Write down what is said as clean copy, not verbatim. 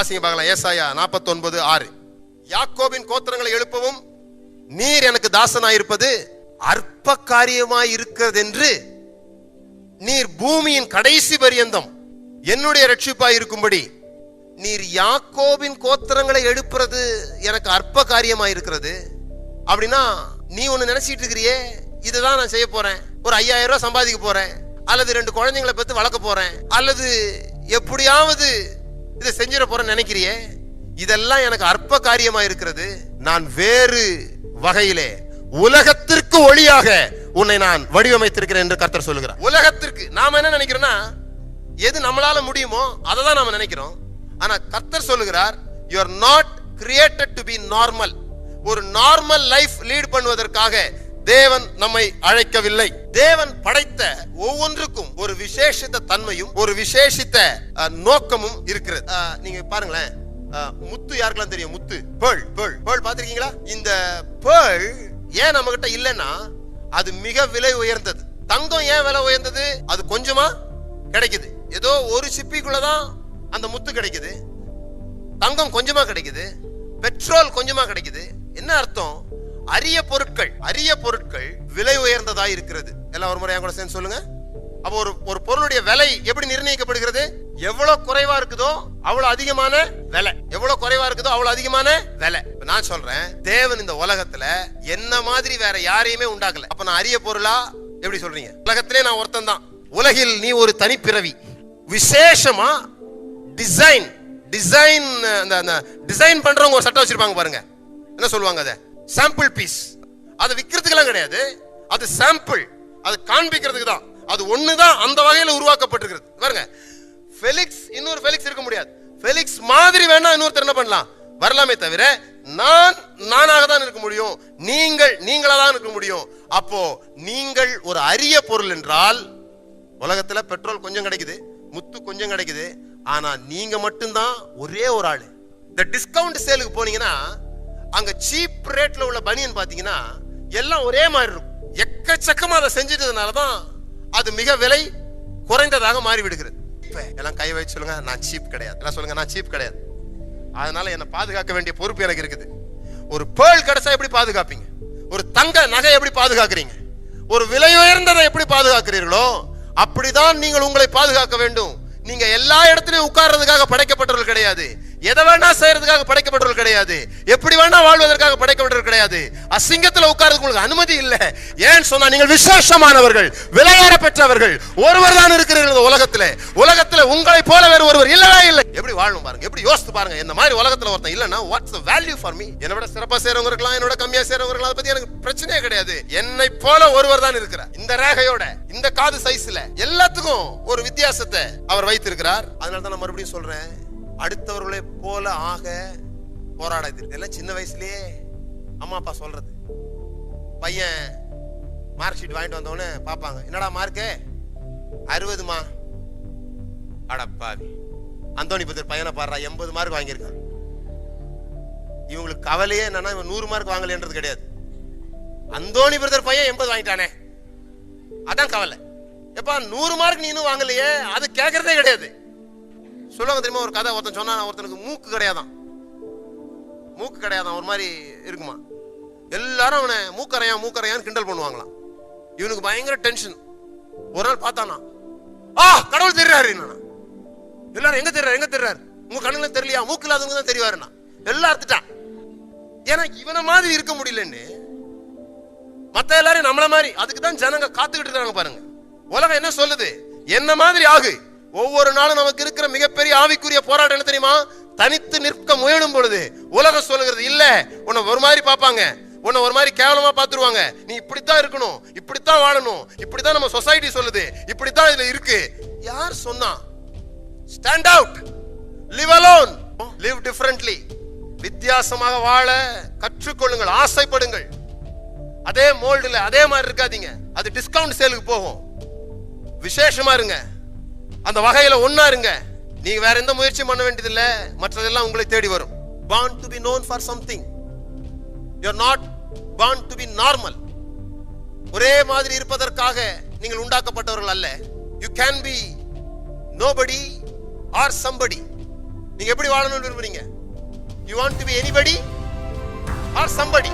வாசிங்க பார்க்கலாம். ஏசாயா 49:6. யாக்கோபின் கோத்திரங்களை எழுப்பவும் நீர் எனக்கு தாசனாயிருப்பது அற்ப காரியமாய் இருக்கிறது என்று நீர் பூமியின் கடைசி பரியந்தம் என்னுடைய ரட்சிப்பாய் இருக்கும்படி நீர் யாக்கோபின் கோத்திரங்களை எழுப்புறது எனக்கு அற்ப காரியமாய் இருக்கிறது. அப்படின்னா நீ ஒண்ணு நினைச்சிட்டு இருக்கிறியே, இதுதான் நான் செய்ய போறேன், ஒரு 5000 ரூபாய் சம்பாதிக்க போறேன், அல்லது 2 குழந்தைங்களை பெற்று வளர்க்க போறேன், அல்லது எப்படியாவது இதை செஞ்சிட போறேன்னு நினைக்கிறியே, இதெல்லாம் எனக்கு அற்ப காரியமா இருக்கிறது. நான் வேறு வகையிலே உலகத்திற்கு ஒளியாக உன்னை நான் வடிவமைத்திருக்கிறேன் என்று கர்த்தர் சொல்லுகிறார். உலகத்திற்கு நாம என்ன நினைக்கிறோம்னா, எது நம்மளால முடியுமோ அதை தான் நாம நினைக்கிறோம். ஆனா கர்த்தர் சொல்லுகிறார், you are not created to be normal. ஒரு நார்மல் லைஃப் லீட் பண்ணுவதற்காக தேவன் நம்மை அழைக்கவில்லை. தேவன் படைத்த ஒவ்வொன்றுக்கும் ஒரு விசேஷித்த தன்மையும் ஒரு விசேஷித்த நோக்கமும் இருக்கிறது. நீங்க பாருங்களேன், முத்து யாருக்கெல்லாம் தெரியும்? முத்து, பேர்ல் பாத்திருக்கீங்களா? இந்த பேர்ல் ஏன் நம்ம கிட்ட இல்லைன்னா அது மிக விலை உயர்ந்தது. தங்கம் ஏன் விலை உயர்ந்தது? அது கொஞ்சமா கிடைக்குது. ஏதோ ஒரு சிப்பிக்குள்ளதான் அந்த முத்து கிடைக்குது. தங்கம் கொஞ்சமா கிடைக்குது, பெட்ரோல் கொஞ்சமா கிடைக்குது. என்ன அர்த்தம்? அரிய பொருட்கள் விலை உயர்ந்ததா இருக்கிறது. எல்லாம் ஒரு முறை கூட சேர்ந்து சொல்லுங்க. அப்போ ஒரு பொருளுடைய விலை எப்படி நிர்ணயிக்கப்படுகிறது? எவ்வளவு குறைவா இருக்குதோ அவ்வளவு அதிகமான விலை. எவ்வளவு குறைவா இருக்குதோ அவ்வளவு அதிகமான விலை. நான் சொல்றேன், தேவன் இந்த உலகத்துல என்ன மாதிரி வேற யாரையுமே உண்டாக்கல. அப்ப நான் அரிய பொருளா எப்படி சொல்றீங்க? உலகத்திலே நான் ஒருத்தன் தான். உலகில் நீ ஒரு தனிப்பிறவி. விசேஷமா டிசைன் பண்றவங்க ஒரு சட்டம் வச்சிருப்பாங்க பாருங்க. என்ன சொல்லுவாங்க? அதை சாம்பிள் பீஸ். அது விக்கிறதுக்கெல்லாம் கிடையாது, அது சாம்பிள், அது காண்பிக்கிறதுக்கு தான். அது ஒண்ணுதான் அந்த வகையில உருவாக்கப்பட்டிருக்கிறது. பாருங்க, ஃபெலிக்ஸ் இன்னொரு ஃபெலிக்ஸ் இருக்க முடியாது. ஃபெலிக்ஸ் மாதிரி வேணா இன்னொருத்தர் என்ன பண்ணலாம், வரலாமே தவிர நானாக தான் இருக்க முடியும், நீங்களா தான் இருக்க முடியும். அப்போ நீங்கள் ஒரு அரிய பொருள் என்றால், உலகத்துல பெட்ரோல் கொஞ்சம் கிடைக்குது, முத்து கொஞ்சம் கிடைக்குது, ஆனா நீங்க மட்டும்தான் ஒரே ஒரு ஆளு. இந்த டிஸ்கவுண்ட் சேலுக்கு போனீங்கன்னா அங்க சீப் ரேட்ல உள்ள பனியன் பாத்தீங்கன்னா எல்லாம் ஒரே மாதிரி இருக்கும். எக்கச்சக்கமா அதை செஞ்சிட்டதுனாலதான் அது மிக விலை குறைந்ததாக மாறி விடுகிறது. எல்லாம் கை வச்சு சொல்லுங்க, நான் சீப் கிடையாது. எல்லாம் சொல்லுங்க, நான் சீப் கிடையாது. அதனால என்ன பாதுகாக்க வேண்டிய பொறுப்பு எனக்கு இருக்குது. ஒரு பேர்ல் கிடைச்சா எப்படி பாதுகாப்பீங்க? ஒரு தங்க நகை எப்படி பாதுகாக்கிறீங்க? ஒரு விலை உயர்ந்ததை எப்படி பாதுகாக்கிறீர்களோ அப்படிதான் நீங்கள் உங்களை பாதுகாக்க வேண்டும். நீங்க எல்லா இடத்துலயும் உட்கார்றதுக்காக படைக்கப்பட்டவர்கள் கிடையாது. எதை வேணா செய்யறதுக்காக படைக்கப்பட்டவர்கள் கிடையாது. எப்படி வேணா வாழ்வதற்காக படைக்கப்பட்டவர்கள் கிடையாது. அசிங்கத்துல உட்கார்றதுக்கு உங்களுக்கு அனுமதி இல்லை. ஏன் சொன்னா, நீங்கள் விசேஷமானவர்கள், விலையேற பெற்றவர்கள். ஒருவர் தான் இருக்கிறீர்கள் உலகத்துல உங்களை போல வேறு ஒருவர் இல்லவே இல்லை. எப்படி வாழணும் பாருங்க, எப்படி யோசித்து பாருங்க. இந்த மாதிரி உலகத்துல ஒருத்தன் இல்லைன்னா what's the value for me? என்னை விட சிறப்பா செய்றவங்க இருக்கலாம், என்னோட கம்மியா செய்றவங்க இருக்கலாம், அதை பத்தி எனக்கு பிரச்சனையே கிடையாது. என்னை போல ஒருவர் தான் இருக்கிறார். இந்த ரேகையோட, இந்த காது சைஸ்ல, எல்லாத்துக்கும் ஒரு வித்தியாசத்தை அவர் வைத்திருக்கிறார். அதனால தான் நான் மறுபடியும் சொல்றேன், அடுத்தவர்களை போல ஆக போராடாது. இதெல்லாம் சின்ன வயசுலயே அம்மா அப்பா சொல்றது. பையன் மார்க் ஷீட் வாங்கிட்டு வந்தவொடனே பாப்பாங்க, என்னடா மார்க்கு? 60மா. அடப்பாவி, அந்தோணி பத்திர பையனை பாடுறா 80 மார்க் வாங்கியிருக்கான். இவங்களுக்கு கவலையே என்னன்னா, இவன் 100 மார்க் வாங்கலன்றது கிடையாது. அந்தோணி பிரதர் பையன் 80 வாங்கிட்டானே, அதான் கவலை. எப்பா 100 மார்க் நீ இன்னும் வாங்கலையே, அது கேட்கறதே கிடையாது. சொல்லுவாங்க தெரியுமா, ஒரு கதை ஒருத்தன் சொன்னா, ஒருத்தனுக்கு மூக்கு கிடையாதான், ஒரு மாதிரி இருக்குமா. எல்லாரும் அவனை மூக்கறையான்னு கிண்டல் பண்ணுவாங்களாம். இவனுக்கு பயங்கர டென்ஷன். ஒரு நாள் பார்த்தானா, கடவுள் தெரியாரு. எல்லாரும் எங்க தெரியாரு? உங்க கண்ணுல தெரியலையா? மூக்கு இல்லாதவங்க தான் தெரியாருன்னா எல்லாம் அறுத்துட்டான். ஏன்னா இவனை மாதிரி இருக்க முடியலன்னு மத்த எல்லாரும் நம்மள மாதிரி. அதுக்கு தான் ஜனங்க காத்துக்கிட்டு இருக்காங்க பாருங்க. உலகம் என்ன சொல்லுது? என்ன மாதிரி ஆகு. ஒவ்வொரு நாளும் நமக்கு இருக்கிற மிகப்பெரிய ஆவிக்குரிய போராட்டம் என்ன தெரியுமா? தனித்து நிற்க முயலும் பொழுது உலகம் சொல்லுகிறது இல்ல, உன்னை ஒரு மாதிரி பார்ப்பாங்க, உன்னை ஒரு மாதிரி கேவலமா பார்த்துருவாங்க, நீ இப்படித்தான் இருக்கணும், இப்படித்தான் வாழணும், இப்படித்தான் நம்ம சொசைட்டி சொல்லுது, இப்படித்தான் இதுல இருக்கு. யார் சொன்னா? Stand out, live alone, live differently. வித்தியாசமாக வாழ கற்றுக்கொள்ளுங்கள், ஆசைப்படுங்கள். அதே மோல்டுல அதே மாதிரி இருக்காதீங்க. அது டிஸ்கவுண்ட் சேலுக்கு போகும். விசேஷமா இருங்க, அந்த வகையில ஒன்னா இருங்க. நீங்க வேற எந்த முயற்சியும் பண்ண வேண்டியதில்லை, மற்றதெல்லாம் உங்களை தேடி வரும். born to be known for something, you are not born to be normal. ஒரே மாதிரி இருப்பதற்காக நீங்கள் உண்டாக்கப்பட்டவர்கள் அல்ல. you can be nobody or somebody. நீங்க எப்படி வாழணும்னு விரும்புறீங்க? You want to be anybody or somebody?